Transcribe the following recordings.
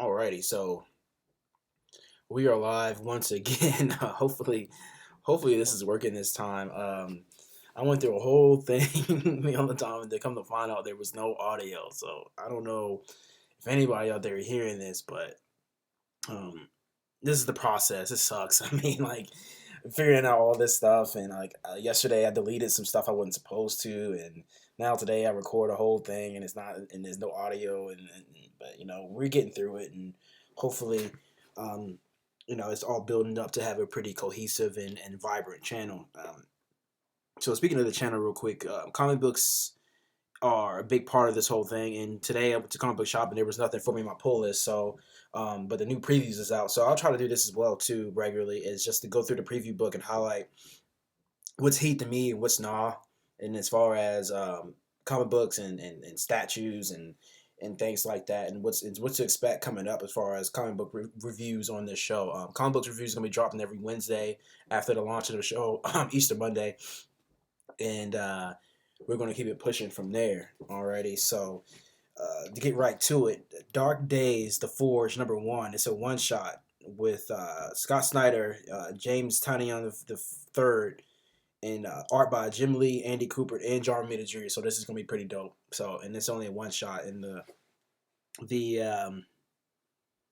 Alrighty, so we are live once again. Hopefully this is working this time. I went through a whole thing the other time, and to come to find out there was no audio. So I don't know if anybody out there hearing this, but um, this is the process. It sucks. I mean, like figuring out all this stuff, and yesterday I deleted some stuff I wasn't supposed to, and now today I record a whole thing, and it's not, and there's no audio, and but we're getting through it, and hopefully, um, it's all building up to have a pretty cohesive and vibrant channel. So speaking of the channel, real quick, comic books are a big part of this whole thing. And today I went to comic book shop and there was nothing for me on my pull list. So, but the new previews is out. So I'll try to do this as well too regularly. Is just to go through the preview book and highlight what's heat to me and what's nah. And as far as comic books and statues and things like that, and what's to expect coming up as far as comic book reviews on this show. Comic books reviews is gonna be dropping every Wednesday after the launch of the show, Easter Monday, and we're gonna keep it pushing from there. Alrighty, so to get right to it, Dark Days, The Forge, #1. It's a one shot with Scott Snyder, James Tynion the third, and art by Jim Lee, Andy Cooper, and John Romita Jr. So this is gonna be pretty dope. So, and it's only a one shot. And the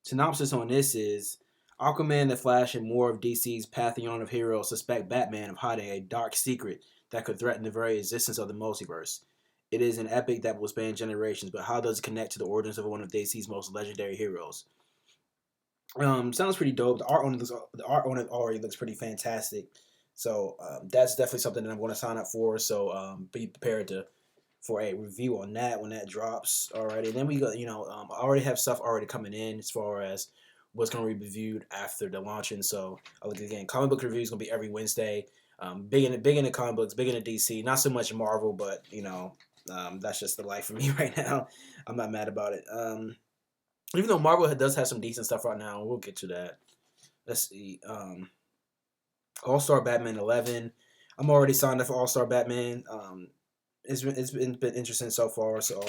synopsis on this is: Aquaman, the Flash, and more of DC's pantheon of heroes suspect Batman of hiding a dark secret that could threaten the very existence of the multiverse. It is an epic that will span generations, but how does it connect to the origins of one of DC's most legendary heroes? Sounds pretty dope. The art on it already looks pretty fantastic. So that's definitely something that I'm going to sign up for. So be prepared for a review on that when that drops already. And then we got I already have stuff already coming in as far as what's going to be reviewed after the launching. So again, comic book reviews going to be every Wednesday. Big into comic books, big into DC. Not so much Marvel, but that's just the life for me right now. I'm not mad about it. Even though Marvel does have some decent stuff right now, we'll get to that. Let's see. All Star Batman 11. I'm already signed up for All Star Batman. It's been interesting so far, so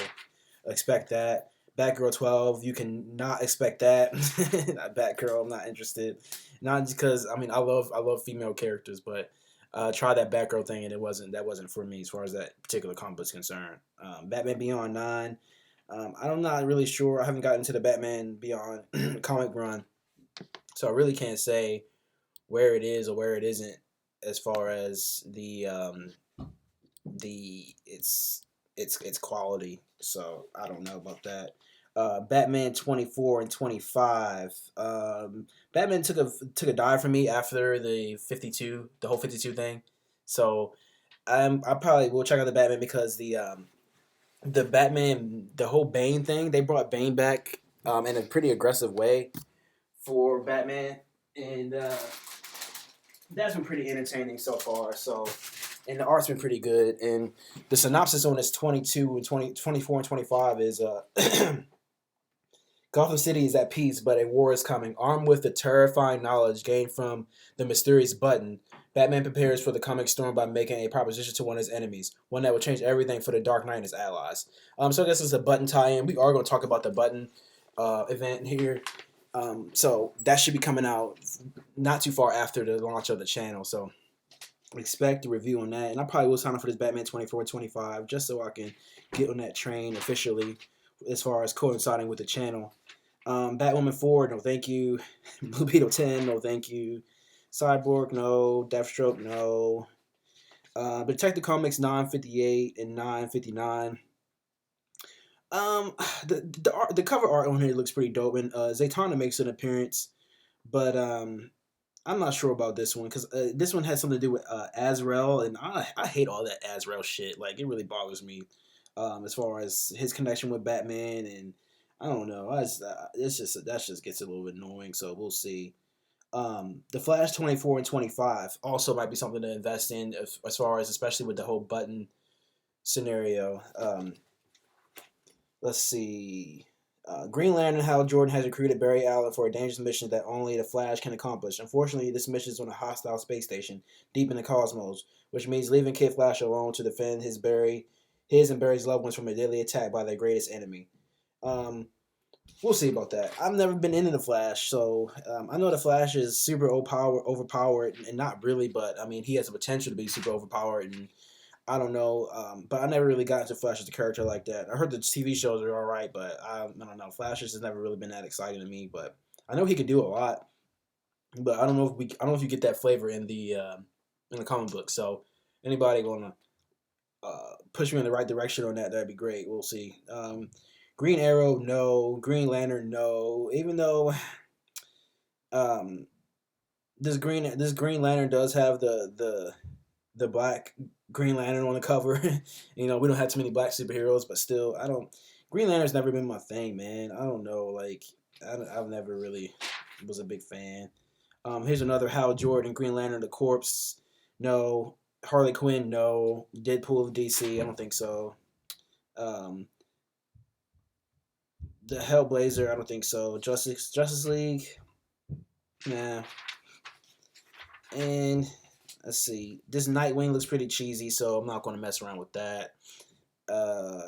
expect that. Batgirl 12, you can not expect that. Batgirl, I'm not interested. Not because I love female characters, but try that Batgirl thing and that wasn't for me as far as that particular comic is concerned. Batman Beyond 9. I'm not really sure. I haven't gotten into the Batman Beyond comic run, so I really can't say where it is or where it isn't as far as its quality. So I don't know about that. Batman 24 and 25. Batman took a dive for me after the whole 52 thing. So I probably will check out the Batman because the whole Bane thing, they brought Bane back in a pretty aggressive way for Batman, and that's been pretty entertaining so far. So, and the art's been pretty good. And the synopsis on this 22 and 24 and 25 is Gotham City is at peace, but a war is coming. Armed with the terrifying knowledge gained from the mysterious button, Batman prepares for the coming storm by making a proposition to one of his enemies, one that will change everything for the Dark Knight and his allies. So this is a button tie-in. We are going to talk about the button event here. So that should be coming out not too far after the launch of the channel. So expect a review on that. And I probably will sign up for this Batman 24 and 25 just so I can get on that train officially as far as coinciding with the channel. Batwoman 4, no thank you. Blue Beetle 10, no thank you. Cyborg, no. Deathstroke, no. Detective Comics 958 and 959. The cover art on here looks pretty dope, and Zatanna makes an appearance, but I'm not sure about this one because this one has something to do with Azrael, and I hate all that Azrael shit. Like it really bothers me as far as his connection with Batman, and I don't know. That just gets a little bit annoying. So we'll see. The Flash 24 and 25 also might be something to invest in as far as especially with the whole button scenario. Let's see. Green Lantern Hal Jordan has recruited Barry Allen for a dangerous mission that only the Flash can accomplish. Unfortunately, this mission is on a hostile space station deep in the cosmos, which means leaving Kid Flash alone to defend his and Barry's loved ones from a deadly attack by their greatest enemy. We'll see about that. I've never been into the Flash, so I know the Flash is super overpowered, and not really, but I mean he has the potential to be super overpowered, and I don't know, but I never really got into Flash as a character like that. I heard the TV shows are all right, but I don't know. Flash has never really been that exciting to me, but I know he could do a lot, but I don't know if you get that flavor in the comic book. So anybody gonna push me in the right direction on that? That'd be great. We'll see. Green Arrow, no. Green Lantern, no. Even though um, this Green Lantern does have the black Green Lantern on the cover. We don't have too many black superheroes, but still, I don't. Green Lantern's never been my thing, man. I don't know. Like, I've never really was a big fan. Here's another Hal Jordan, Green Lantern, the Corpse. No. Harley Quinn, no. Deadpool of DC, I don't think so. Um, the Hellblazer, I don't think so. Justice League, nah. And let's see. This Nightwing looks pretty cheesy, so I'm not going to mess around with that.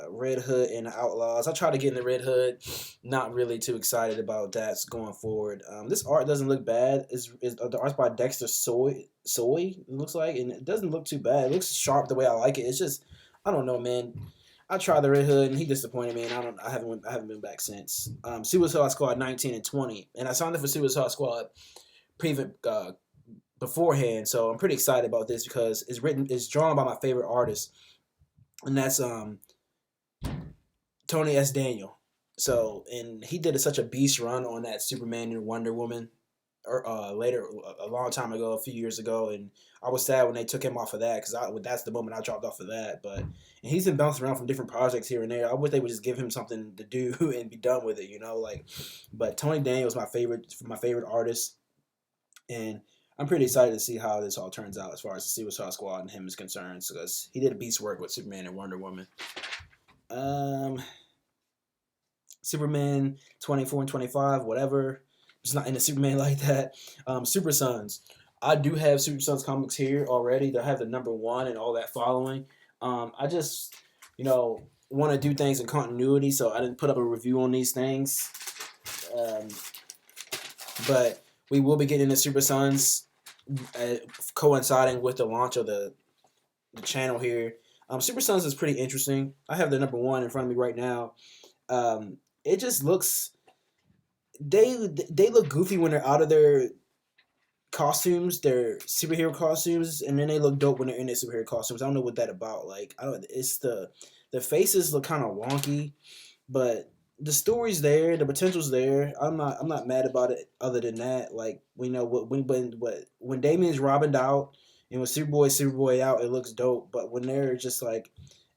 Red Hood and Outlaws. I tried to get in the Red Hood. Not really too excited about that going forward. This art doesn't look bad. Is the art's by Dexter Soy? It looks like, and it doesn't look too bad. It looks sharp the way I like it. It's just I don't know, man. I tried the Red Hood and he disappointed me, and I haven't been back since. Suicide Squad 19 and 20, and I signed up for Suicide Squad pre beforehand, so I'm pretty excited about this because it's drawn by my favorite artist, and that's Tony S. Daniel. So, and he did such a beast run on that Superman and Wonder Woman, or later a long time ago, a few years ago, and I was sad when they took him off of that because that's the moment I dropped off of that. But and he's been bouncing around from different projects here and there. I wish they would just give him something to do and be done with it, like. But Tony Daniel is my favorite artist, and I'm pretty excited to see how this all turns out as far as the Suicide Squad and him is concerned, because he did a beast work with Superman and Wonder Woman. Um, Superman 24 and 25, whatever. Just not into Superman like that. Super Sons. I do have Super Sons comics here already. They have the number one and all that following. I just, want to do things in continuity, so I didn't put up a review on these things. Um, but we will be getting the Super Sons coinciding with the launch of the channel here. Super Sons is pretty interesting. I have the number one in front of me right now. It just looks they look goofy when they're out of their costumes, their superhero costumes, and then they look dope when they're in their superhero costumes. I don't know what that about. Like, I don't. It's the faces look kind of wonky, but the story's there, the potential's there. I'm not mad about it. Other than that, like, we know when Damien's Robin out and when Superboy out, it looks dope. But when they're just like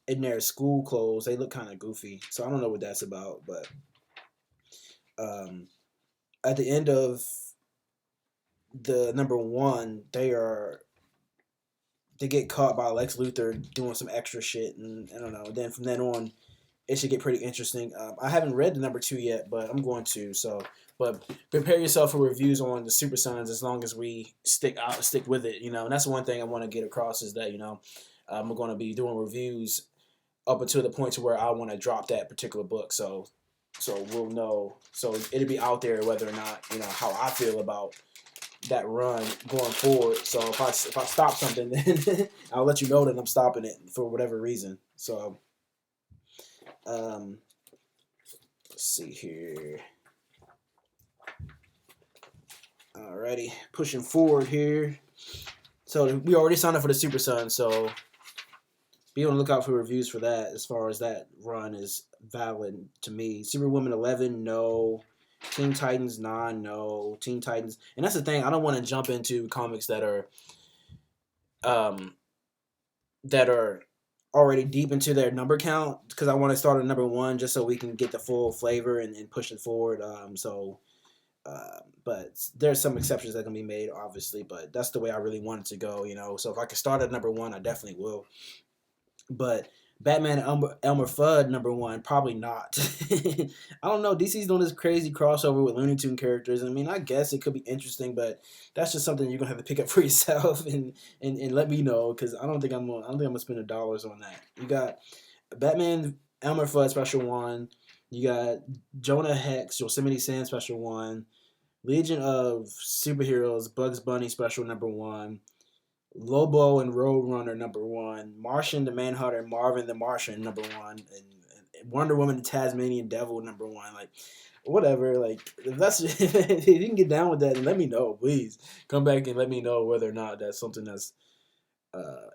in their school clothes, they look kind of goofy. So I don't know what that's about. But um, at the end of the number one, they get caught by Lex Luthor doing some extra shit, and I don't know. Then from then on, it should get pretty interesting. I haven't read the number two yet, but I'm going to. So, but prepare yourself for reviews on the Super Sons as long as we stick with it. And that's one thing I want to get across is that I'm going to be doing reviews up until the point to where I want to drop that particular book. So we'll know. So it'll be out there whether or not how I feel about that run going forward. So if I stop something, then I'll let you know that I'm stopping it for whatever reason. So let's see here. Alrighty, pushing forward here. So we already signed up for the Super Sun, so be on the lookout for reviews for that. As far as that run is valid to me. Superwoman 11, no. Teen Titans 9, no. Teen Titans, and that's the thing. I don't want to jump into comics that are already deep into their number count, because I want to start at number one just so we can get the full flavor and push it forward. But there's some exceptions that can be made, obviously. But that's the way I really want it to go. So if I could start at number one, I definitely will. But Batman and Elmer Fudd number one, probably not. I don't know. DC's doing this crazy crossover with Looney Tune characters. I mean, I guess it could be interesting, but that's just something you're gonna have to pick up for yourself and let me know, because I don't think I'm gonna spend $1 on that. You got Batman Elmer Fudd special one, You got Jonah Hex, Yosemite Sam Special 1, Legion of Superheroes, Bugs Bunny Special number 1, Lobo and Roadrunner number 1, Martian the Manhunter, Marvin the Martian number 1, and Wonder Woman the Tasmanian Devil number 1. Like, whatever. Like, if that's if you can get down with that, then let me know, please. Come back and let me know whether or not that's something that's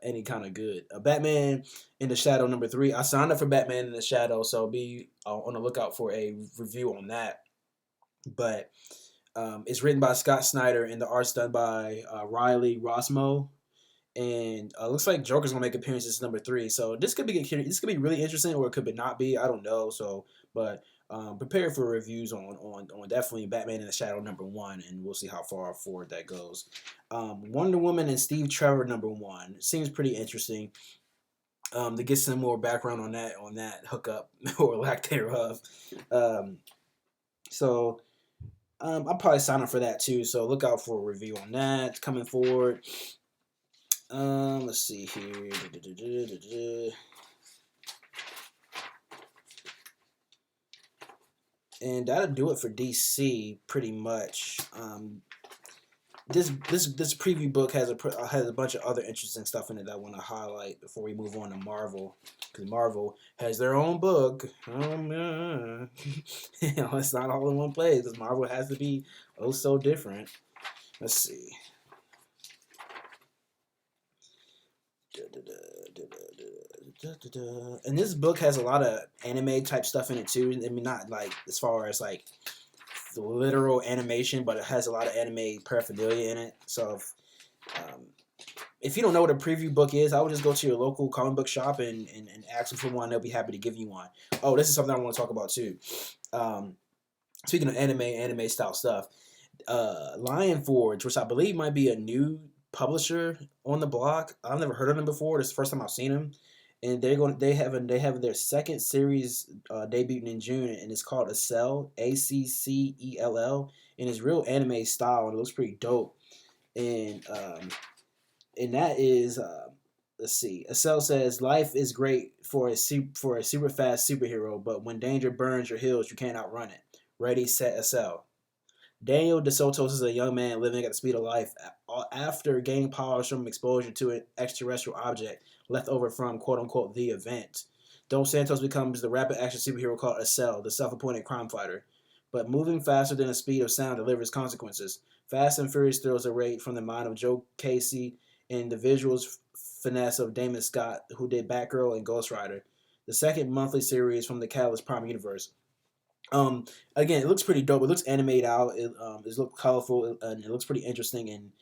any kind of good. Batman in the Shadow number 3. I signed up for Batman in the Shadow, so be on the lookout for a review on that. But it's written by Scott Snyder and the art's done by Riley Rossmo. And looks like Joker's gonna make appearances number 3. So this could be really interesting, or it could not be. I don't know. So, but prepare for reviews on definitely Batman in the Shadow number 1, and we'll see how far forward that goes. Wonder Woman and Steve Trevor number 1 seems pretty interesting. To get some more background on that hookup or lack thereof. Um, so I'll probably sign up for that too. So look out for a review on that coming forward. Let's see here. And that'll do it for DC pretty much. This preview book has a bunch of other interesting stuff in it that I want to highlight before we move on to Marvel, because Marvel has their own book. It's not all in one place because Marvel has to be oh so different. Let's see. And this book has a lot of anime type stuff in it too. I mean, not like as far as like the literal animation, but it has a lot of anime paraphernalia in it. So if you don't know what a preview book is, I would just go to your local comic book shop and ask them for one. They'll be happy to give you one. Oh, this is something I want to talk about too. Speaking of anime style stuff, Lion Forge, which I believe might be a new publisher on the block. I've never heard of them before. This is the first time I've seen them, and they have their second series debuting in June, and it's called Accel, Accell, and it's real anime style, and it looks pretty dope. And that is let's see. Accel says life is great for a super fast superhero, but when danger burns your heels, you can't outrun it. Ready, set, Accel. Daniel DeSotos is a young man living at the speed of life after gaining powers from exposure to an extraterrestrial object left over from quote-unquote the event. Dos Santos becomes the rapid action superhero called Accel, the self-appointed crime fighter. But moving faster than the speed of sound delivers consequences. Fast and Furious thrills are from the mind of Joe Casey and the visuals finesse of Damon Scott, who did Batgirl and Ghost Rider. The second monthly series from the Catalyst Prime universe. Again, it looks pretty dope. It looks animated out. It looks colorful and it looks pretty interesting. And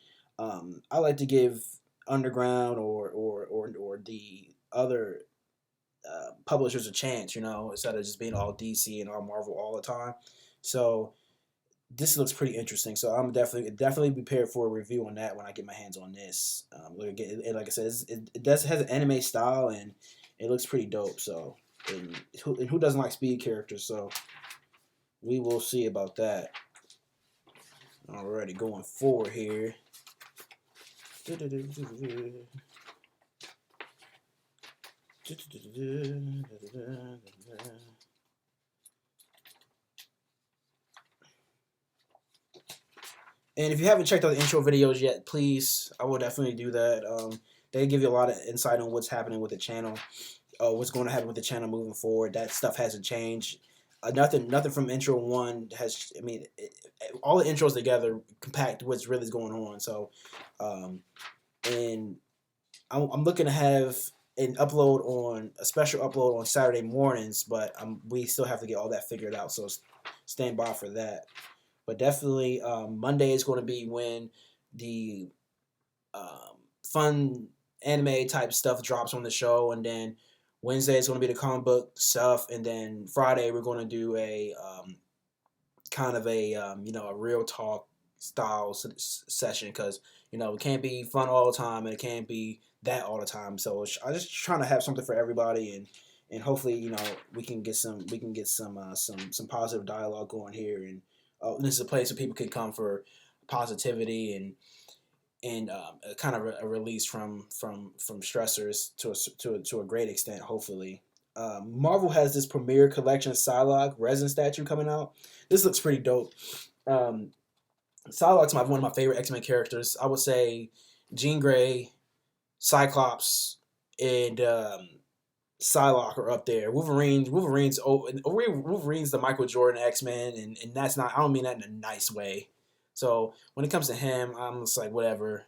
I like to give Underground or the other publishers a chance, instead of just being all DC and all Marvel all the time. So this looks pretty interesting. So I'm definitely prepared for a review on that when I get my hands on this. Like I said, it has an anime style and it looks pretty dope. So and who doesn't like speed characters? So we will see about that. Alrighty, going forward here. And if you haven't checked out the intro videos yet, please, I will definitely do that. They give you a lot of insight on what's happening with the channel, what's going to happen with the channel moving forward. That stuff hasn't changed. Nothing from intro 1 has. I mean, all the intros together compact what's really going on. So, and I'm looking to have a special upload on Saturday mornings, but we still have to get all that figured out. So stand by for that. But definitely, Monday is going to be when the fun anime type stuff drops on the show, and then Wednesday is going to be the comic book stuff, and then Friday we're going to do a kind of a real talk style session, because it can't be fun all the time and it can't be that all the time. So I'm just trying to have something for everybody, and hopefully we can get some positive dialogue going here, and this is a place where people can come for positivity and kind of a release from stressors to a great extent, hopefully. Marvel has this premiere collection Psylocke resin statue coming out. This looks pretty dope. Um, Psylocke's one of my favorite X Men characters. I would say Jean Grey, Cyclops, and Psylocke are up there. Wolverine's the Michael Jordan X Men, and that's not. I don't mean that in a nice way. So when it comes to him, I'm just like whatever.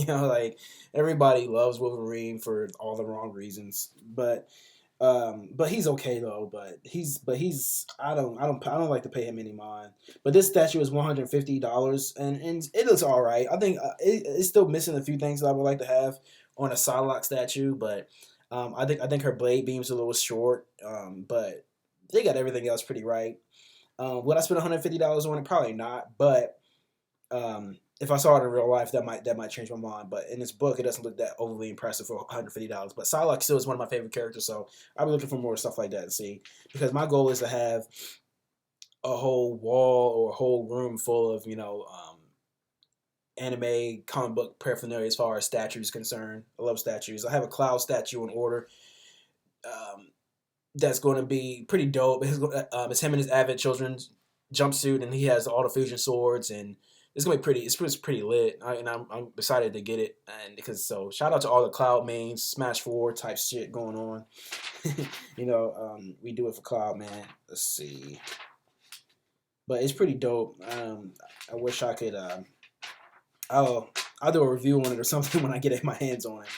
Like everybody loves Wolverine for all the wrong reasons, but he's okay though. But he's I don't like to pay him any mind. But this statue is $150, and it looks all right. I think it's still missing a few things that I would like to have on a Psylocke statue, but I think her blade beam's a little short. But they got everything else pretty right. Would I spend $150 on it? Probably not. But if I saw it in real life, that might change my mind. But in this book, it doesn't look that overly impressive for $150. But Psylocke still is one of my favorite characters, so I'll be looking for more stuff like that to see. Because my goal is to have a whole wall or a whole room full of anime comic book paraphernalia as far as statues concerned. I love statues. I have a Cloud statue in order. Um, that's going to be pretty dope. It's him in his Avid Children's jumpsuit, and he has all the fusion swords, and it's gonna be pretty. It's pretty lit, and I'm excited to get it. And because so, shout out to all the Cloud mains, Smash Four type shit going on. We do it for Cloud, man. Let's see, but it's pretty dope. I wish I could. I'll do a review on it or something when I get my hands on it.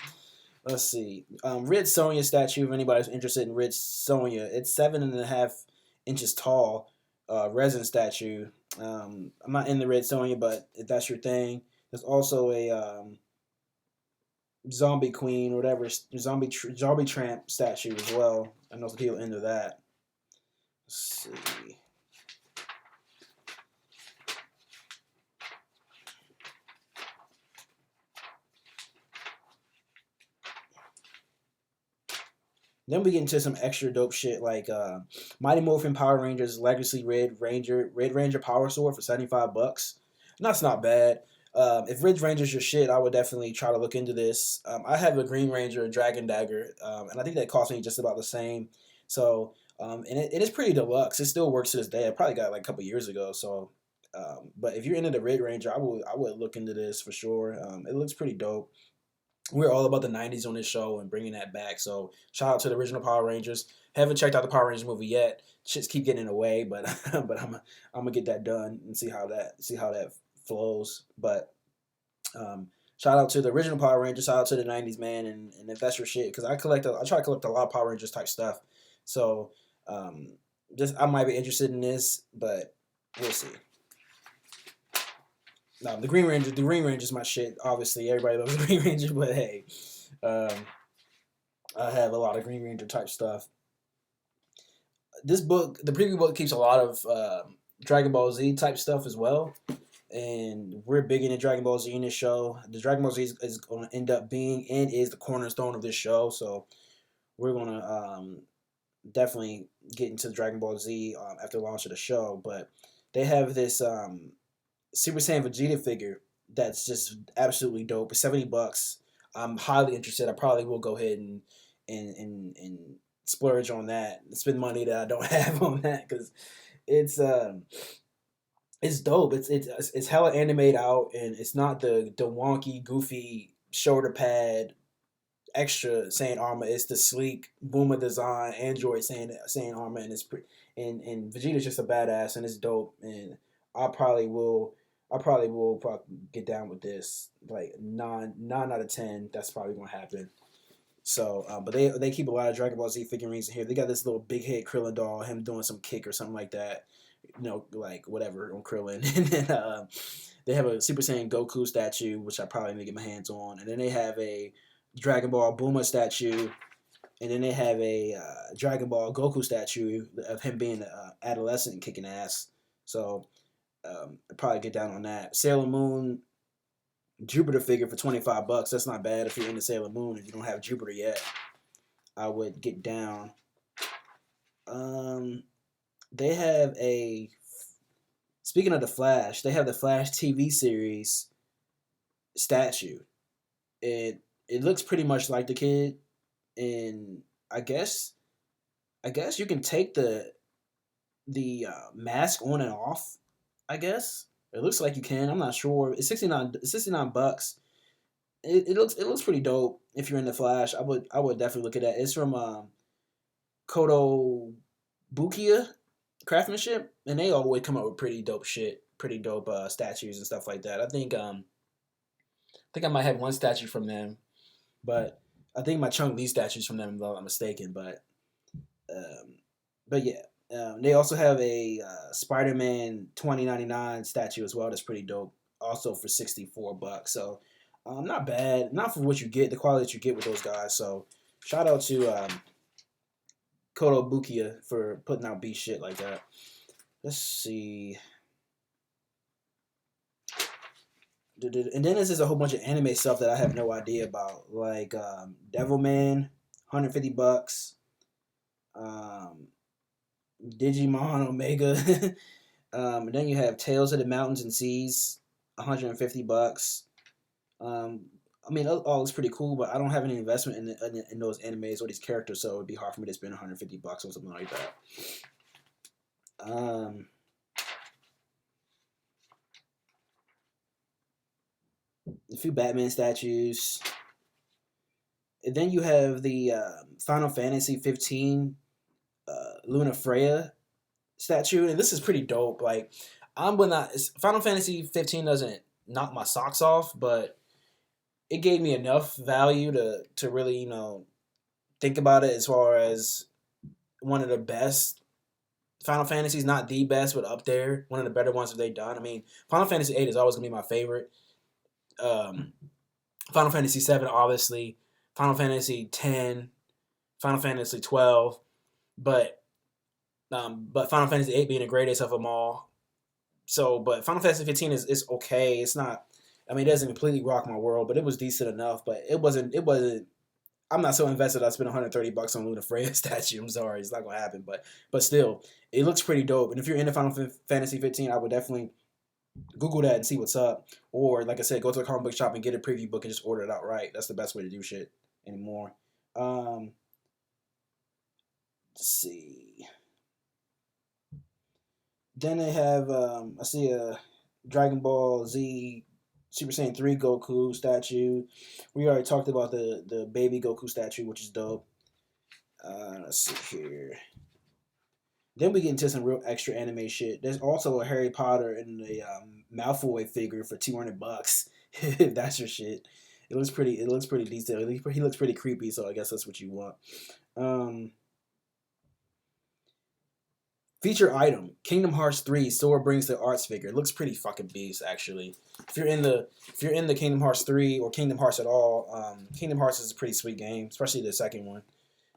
Let's see. Red Sonja statue, if anybody's interested in Red Sonja, it's 7.5 inches tall, resin statue. I'm not in the Red Sonja, but if that's your thing, there's also a zombie queen or whatever, zombie tramp statue as well. I know some people into that. Let's see. Then we get into some extra dope shit like Mighty Morphin Power Rangers Legacy Red Ranger Power Sword for $75. That's not bad. If Red Ranger's your shit, I would definitely try to look into this. I have a Green Ranger Dragon Dagger, and I think that cost me just about the same. So, and it is pretty deluxe. It still works to this day. I probably got it like a couple years ago. So, but if you're into the Red Ranger, I would look into this for sure. It looks pretty dope. We're all about the '90s on this show and bringing that back. So shout out to the original Power Rangers. Haven't checked out the Power Rangers movie yet. Shits keep getting in the way, but but I'm gonna get that done and see how that flows. But shout out to the original Power Rangers. Shout out to the '90s man, and if that's your shit, because I try to collect a lot of Power Rangers type stuff. So just I might be interested in this, but we'll see. No, the Green Ranger's my shit. Obviously, everybody loves the Green Ranger, but hey, um, I have a lot of Green Ranger type stuff. This book, the preview book, keeps a lot of Dragon Ball Z type stuff as well, and we're big into Dragon Ball Z in this show. The Dragon Ball Z is going to end up being and is the cornerstone of this show, so we're going to definitely get into Dragon Ball Z after the launch of the show. But they have this Super Saiyan Vegeta figure that's just absolutely dope. It's $70. I'm highly interested. I probably will go ahead and splurge on that and spend money that I don't have on that because it's it's dope. It's hella animated out and it's not the wonky goofy shoulder pad extra Saiyan armor. It's the sleek Boomer design Android Saiyan armor and Vegeta's just a badass and it's dope and I probably will probably get down with this. Like nine out of 10. That's probably gonna happen. So, but they keep a lot of Dragon Ball Z figurines in here. They got this little big head Krillin doll, him doing some kick or something like that. Like whatever on Krillin. And then they have a Super Saiyan Goku statue, which I probably need to get my hands on. And then they have a Dragon Ball Bulma statue. And then they have a Dragon Ball Goku statue of him being an adolescent and kicking ass. So I'd probably get down on that. Sailor Moon Jupiter figure for $25. That's not bad if you're into Sailor Moon and you don't have Jupiter yet. I would get down. Um, they have a speaking of the Flash, they have the Flash TV series statue. It looks pretty much like the kid, and I guess I guess you can take the mask on and off. I guess it looks like you can. I'm not sure. It's 69. It's 69 bucks. It looks pretty dope. If you're in the Flash, I would definitely look at that. It's from Kodo Bukia Craftsmanship, and they always come up with pretty dope shit, pretty dope statues and stuff like that. I think I might have one statue from them, but I think my Chung Lee statues from them, if I'm not mistaken. Um, but yeah, they also have a Spider-Man 2099 statue as well. That's pretty dope. Also for 64 bucks. So not bad. Not for what you get, the quality that you get with those guys. So shout out to Koto Bukia for putting out beat shit like that. Let's see. And then there's just a whole bunch of anime stuff that I have no idea about, like Devilman, 150 bucks. Um, Digimon Omega. And then you have Tales of the Mountains and Seas, 150 bucks. I mean, all looks pretty cool, but I don't have any investment in those animes or these characters, so it'd be hard for me to spend 150 bucks on something like that. Um, a few Batman statues. And then you have the Final Fantasy 15 Luna Freya statue, and this is pretty dope. Like, I'm gonna Final Fantasy 15 doesn't knock my socks off, but it gave me enough value to really think about it as far as one of the best Final Fantasies, not the best, but up there, one of the better ones that they've done. I mean, Final Fantasy 8 is always gonna be my favorite. Um, Final Fantasy 7, obviously, Final Fantasy 10, Final Fantasy 12, but Final Fantasy 8 being the greatest of them all. So, but Final Fantasy 15 is okay. It's not. I mean, it doesn't completely rock my world, but it was decent enough. But it wasn't. It wasn't. I'm not so invested. I spent 130 bucks on Luna Freya statue. I'm sorry, it's not gonna happen. But still, it looks pretty dope. And if you're into Final Fantasy 15, I would definitely Google that and see what's up. Or like I said, go to the comic book shop and get a preview book and just order it outright. That's the best way to do shit anymore. Let's see. Then they have I see a Dragon Ball Z Super Saiyan 3 Goku statue. We already talked about the baby Goku statue, which is dope. Let's see here. Then we get into some real extra anime shit. There's also a Harry Potter and a Malfoy figure for 200 bucks. If that's your shit. It looks pretty. It looks pretty detailed. He looks pretty creepy. So I guess that's what you want. Um, Feature item: Kingdom Hearts 3. Sora brings the arts figure. It looks pretty fucking beast, actually. If you're in the Kingdom Hearts 3 or Kingdom Hearts at all, Kingdom Hearts is a pretty sweet game, especially the second one.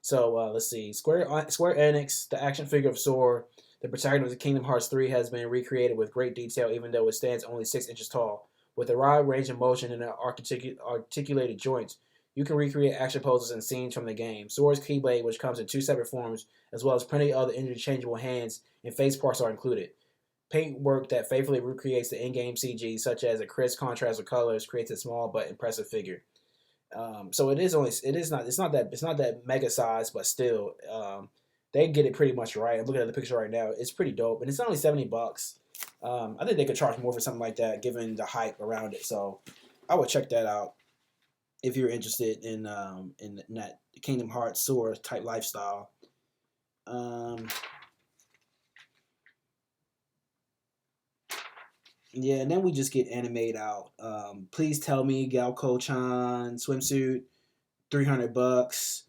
So let's see. Square Enix, the action figure of Sora, the protagonist of Kingdom Hearts 3, has been recreated with great detail, even though it stands only 6 inches tall. With a wide range of motion and articulated joints, you can recreate action poses and scenes from the game. Sora's Keyblade, which comes in two separate forms, as well as plenty of other interchangeable hands and face parts, are included. Paintwork that faithfully recreates the in-game CG, such as a crisp contrast of colors, creates a small but impressive figure. So it's not that mega size, but still, they get it pretty much right. I'm looking at the picture right now; it's pretty dope, and it's only 70 bucks. I think they could charge more for something like that, given the hype around it. So I would check that out if you're interested in that Kingdom Hearts Sora type lifestyle. Um, yeah, and then we just get animated out. Please tell me, Galco-chan swimsuit, 300 bucks,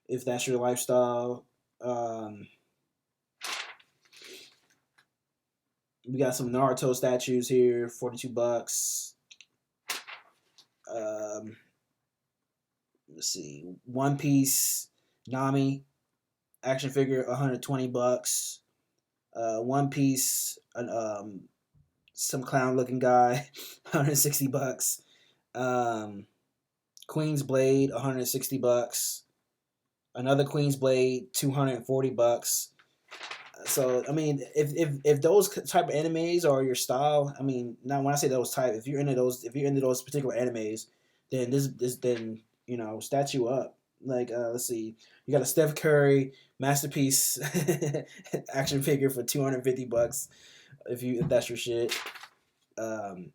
if that's your lifestyle. Um, we got some Naruto statues here, 42 bucks. Um, let's see, One Piece Nami action figure, 120 bucks. One Piece, some clown looking guy, 160 bucks. Um, Queen's Blade, 160 bucks. Another Queen's Blade, 240 bucks. So I mean, if those type of animes are your style, I mean, now when I say those type, if you're into those particular animes, then this then statue up. Like, let's see, you got a Steph Curry masterpiece action figure for $250 if that's your shit. Um,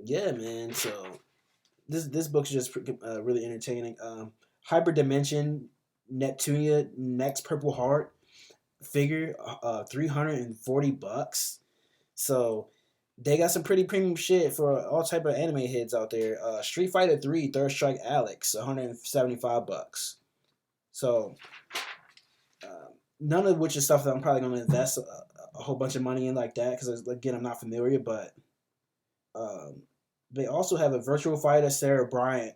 yeah, man. So this book's just really entertaining. Hyperdimension Neptunia Next Purple Heart figure, $340. So they got some pretty premium shit for all type of anime heads out there. Street Fighter 3 Third Strike Alex, $175. So none of which is stuff that I'm probably going to invest a whole bunch of money in like that because again I'm not familiar. But um, they also have a Virtual Fighter Sarah Bryant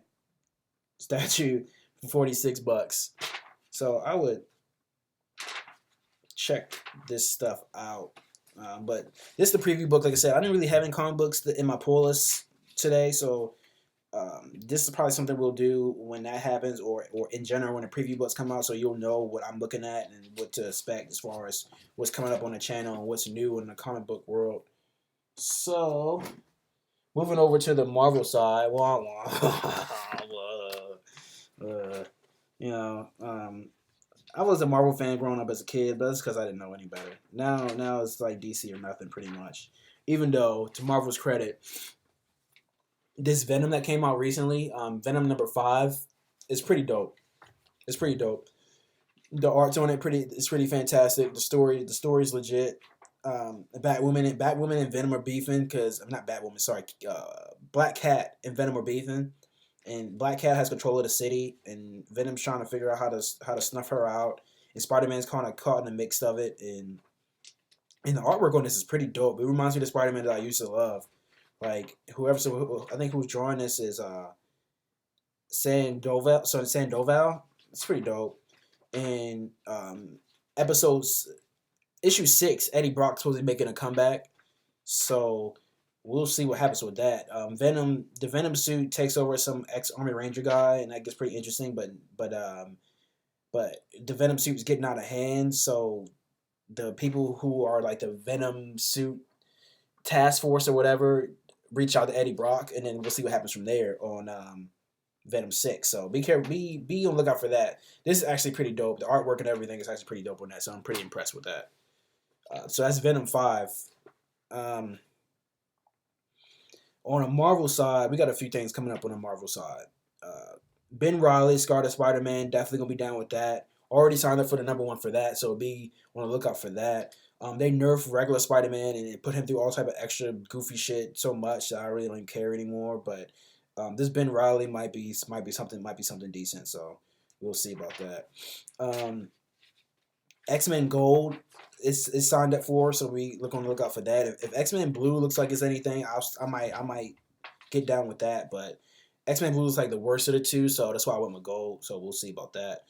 statue for $46. So I would check this stuff out. But this is the preview book. Like I said, I didn't really have any comic books in my pull list today, so this is probably something we'll do when that happens, or in general when the preview books come out, so you'll know what I'm looking at and what to expect as far as what's coming up on the channel and what's new in the comic book world. So, moving over to the Marvel side, you know, I was a Marvel fan growing up as a kid, but that's because I didn't know any better. Now it's like DC or nothing, pretty much. Even though, to Marvel's credit, this Venom that came out recently, Venom number 5, is pretty dope. It's pretty dope. The art's on it it's pretty fantastic. The story's legit. Batwoman and Venom are beefing because I'm not Batwoman. Sorry, Black Cat and Venom are beefing, and Black Cat has control of the city, and Venom's trying to figure out how to snuff her out. And Spider-Man's kind of caught in the mix of it, and the artwork on this is pretty dope. It reminds me of the Spider-Man that I used to love. Like I think who's drawing this is Sandoval. It's pretty dope. And episodes issue 6, Eddie Brock's supposed to be making a comeback. So we'll see what happens with that. The Venom suit takes over some ex-Army Ranger guy, and that gets pretty interesting. But the Venom suit is getting out of hand, so the people who are like the Venom suit task force or whatever reach out to Eddie Brock, and then we'll see what happens from there on Venom 6. So be careful, be on the lookout for that. This is actually pretty dope. The artwork and everything is actually pretty dope on that, so I'm pretty impressed with that. So that's Venom 5. On a Marvel side, we got a few things coming up on the Marvel side. Ben Reilly, Scarlet Spider-Man, definitely gonna be down with that. Already signed up for the #1 for that, so be on the lookout for that. They nerfed regular Spider-Man and put him through all type of extra goofy shit so much that I really don't care anymore. But this Ben Reilly might be something decent, so we'll see about that. X-Men Gold is signed up for, so we look on the lookout for that. If X-Men Blue looks like it's anything, I might get down with that. But X-Men Blue is like the worst of the two, so that's why I went with Gold. So we'll see about that.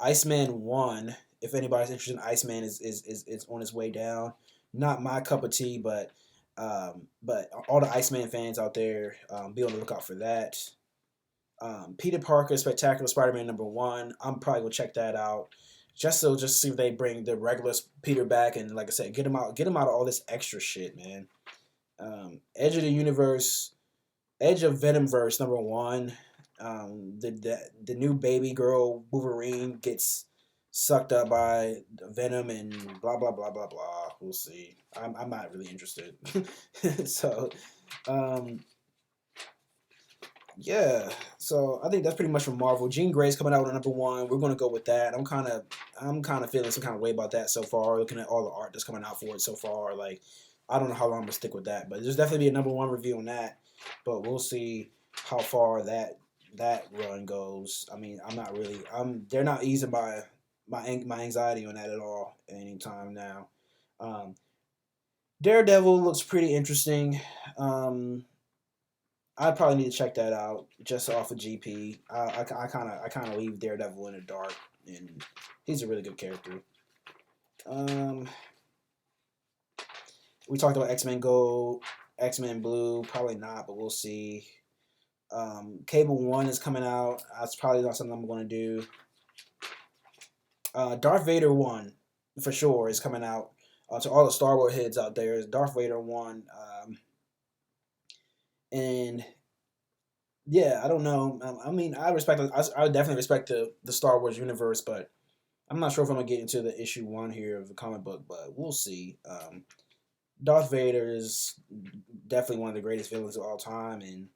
Iceman 1, if anybody's interested in Iceman, is on his way down. Not my cup of tea, but all the Iceman fans out there, be on the lookout for that. Peter Parker Spectacular Spider-Man #1, I'm probably gonna check that out. Just see if they bring the regular Peter back, and like I said, get him out of all this extra shit, man. Edge of the Universe, Edge of Venomverse #1. The new baby girl Wolverine gets sucked up by Venom and blah blah blah blah blah. We'll see. I'm not really interested. So, yeah. So I think that's pretty much from Marvel. Jean Grey's coming out with #1. We're gonna go with that. I'm kind of feeling some kind of way about that so far. Looking at all the art that's coming out for it so far, like I don't know how long I'm gonna stick with that, but there's definitely be a #1 review on that. But we'll see how far that run goes. I mean, I'm not really. They're not easing my anxiety on that at all anytime now. Daredevil looks pretty interesting. I probably need to check that out just off of GP. I kind of leave Daredevil in the dark, and he's a really good character. We talked about X-Men Gold, X-Men Blue. Probably not, but we'll see. Cable 1 is coming out. That's probably not something I'm going to do. Darth Vader 1 for sure is coming out. To all the Star Wars heads out there, Darth Vader 1. And Yeah, I don't know. I mean, I would definitely respect the Star Wars universe, but I'm not sure if I'm gonna get into the issue one here of the comic book, but we'll see. Darth Vader is definitely one of the greatest villains of all time, and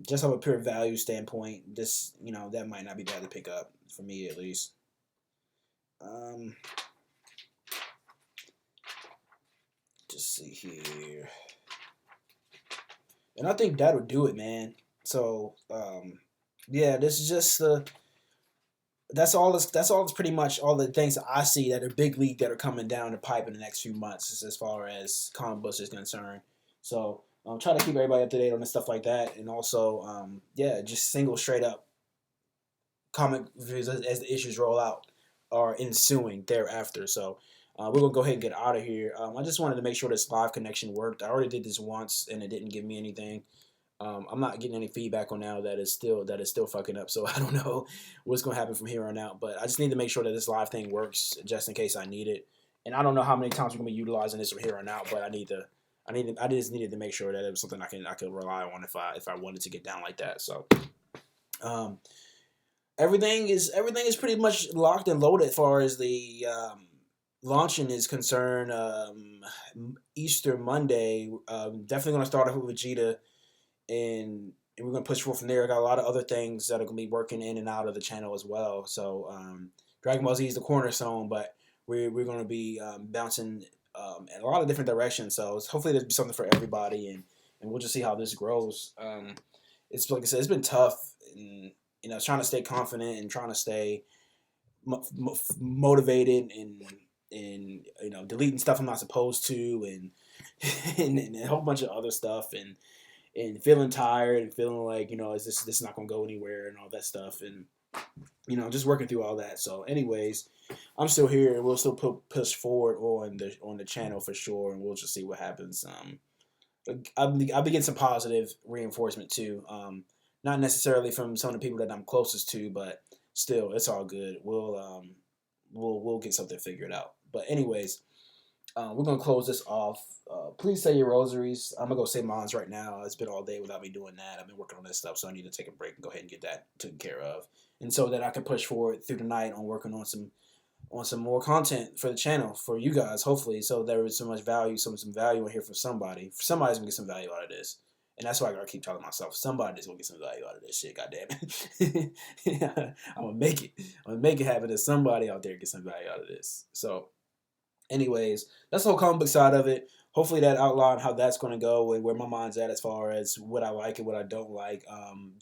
just from a pure value standpoint, this that might not be bad to pick up for me at least. Um, just see here, and I think that'll do it, man. So yeah, this is just the that's all. That's all. It's pretty much all the things that I see that are big league that are coming down the pipe in the next few months, as far as comic books is concerned. So try to keep everybody up to date on the stuff like that, and also yeah, just single straight up comic reviews as the issues roll out are ensuing thereafter. So we're gonna go ahead and get out of here. I just wanted to make sure this live connection worked. I already did this once and it didn't give me anything. I'm not getting any feedback on now that is still fucking up. So I don't know what's gonna happen from here on out. But I just need to make sure that this live thing works just in case I need it. And I don't know how many times we're gonna be utilizing this from here on out. But I just needed to make sure that it was something I could rely on if I wanted to get down like that. So um, everything is pretty much locked and loaded as far as the launching is concerned. Easter Monday, definitely gonna start off with Vegeta, and we're gonna push forward from there. I got a lot of other things that are gonna be working in and out of the channel as well. So Dragon Ball Z is the cornerstone, but we're gonna be bouncing in a lot of different directions. So hopefully there's something for everybody, and we'll just see how this grows. It's like I said, it's been tough, and trying to stay confident and trying to stay motivated and deleting stuff I'm not supposed to, and a whole bunch of other stuff, and feeling tired and feeling like is this not gonna go anywhere and all that stuff, and just working through all that. So anyways, I'm still here and we'll still push forward on the channel for sure, and we'll just see what happens. I'll be getting some positive reinforcement too. Not necessarily from some of the people that I'm closest to, but still, it's all good. We'll get something figured out. But anyways, we're gonna close this off. Please say your rosaries. I'm gonna go say mine right now. It's been all day without me doing that. I've been working on this stuff, so I need to take a break and go ahead and get that taken care of, and so that I can push forward through the night on working on some more content for the channel for you guys. Hopefully, so there is so much value, some value in here for somebody. Somebody's gonna get some value out of this. And that's why I gotta keep telling myself somebody's gonna get some value out of this shit. God damn it, I'm gonna make it. I'm gonna make it happen. That somebody out there gets some value out of this. So anyways, that's the whole comic book side of it. Hopefully that outlined how that's going to go and where my mind's at as far as what I like and what I don't like.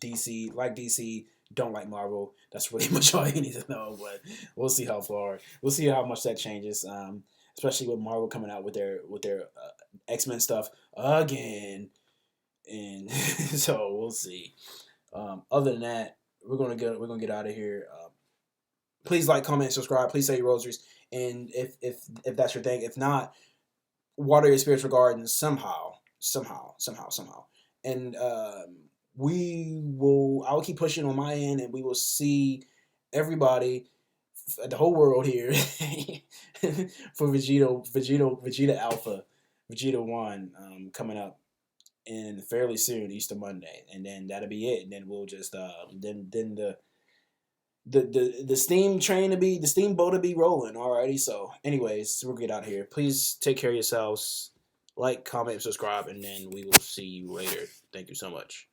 DC, don't like Marvel. That's pretty much all you need to know. But we'll see how far. We'll see how much that changes. Especially with Marvel coming out with their X-Men stuff again, and so we'll see. Other than that, we're gonna get out of here. Please like, comment, subscribe. Please say your rosaries. And if that's your thing, if not, water your spiritual garden somehow. And I will keep pushing on my end, and we will see everybody, the whole world here for Vegeta Alpha, Vegeta 1 coming up in fairly soon, Easter Monday, and then that'll be it. And then we'll just then the steam train to be the steamboat to be rolling. Alrighty. So, anyways, we'll get out of here. Please take care of yourselves. Like, comment, subscribe, and then we will see you later. Thank you so much.